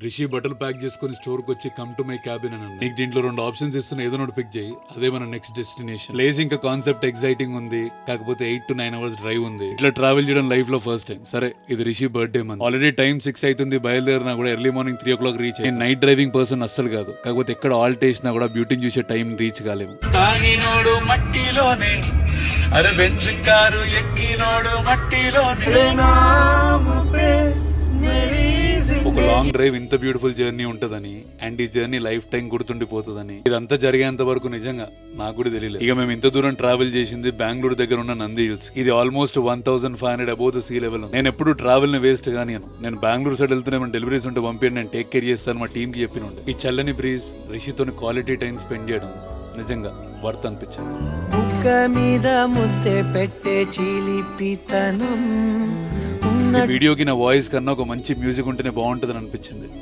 రిషి బట్టలు ప్యాక్ చేసుకుని స్టోర్ కి వచ్చి కమ్ టు మై క్యాబిన్ అని నీకు దీంట్లో 2 ఆప్షన్స్ ఇస్తున్నా, ఏదో ఒకటి పిక్ చేయి. అదే మన నెక్స్ట్ డెస్టినేషన్. ప్లేస్ ఇంకా కాన్సెప్ట్ ఎక్సైటింగ్ ఉంది, కాకపోతే 8 to 9 అవర్స్ డ్రైవ్ ఉంది. ఇట్లా ట్రావెల్ చేయడం లైఫ్ లో ఫస్ట్ టైం. సరే, ఇది Rishi birthday month. Already time 6 అవుతుంది. బయలుదేరినా కూడా ఎర్లీ మార్నింగ్ 3 o'clock రీచ్. నేను నైట్ డ్రైవింగ్ పర్సన్ అస్సలు కాదు, కాకపోతే ఎక్కడ ఆల్ట్ వేసినా కూడా బ్యూటీని చూసే టైం రీచ్ కాలేము. అరే బెంజ్ కారు ఎక్కినోడు మట్టిలోనే. ఒక లాంగ్ డ్రైవ్ ఇంత బ్యూటిఫుల్ జర్నీ ఉంటదని, అండ్ ఈ జర్నీ లైఫ్ టైం గుర్తుండిపోతుందని, ఇదంతా జరిగేంత వరకు నిజంగా నాకు కూడా తెలియలేదు. ఇక మేము ఇంత దూరం ట్రావెల్ చేసింది బెంగళూరు దగ్గర ఉన్న నంది హిల్స్. ఇది almost 1500 above the sea level. నేను ఎప్పుడు ట్రావెల్ ని వేస్ట్ గానీ నేను బెంగళూరు సైడ్ వెళ్తూనే మన డెలివరీస్ ఉంటే పంపించండి, నేను టేక్ కేర్ చేస్తాను మా టీమ్ కి చెప్పిన. ఈ చల్లని బ్రీజ్, రిషితోని క్వాలిటీ టైం స్పెండ్ చేయడం నిజంగా వర్త్ అనిపించింది. బుక్క మీద ముద్దె పెట్టే చిలిపితనం. వీడియోకి నా వాయిస్ కన్నా ఒక మంచి మ్యూజిక్ ఉంటేనే బాగుంటుందని అనిపించింది.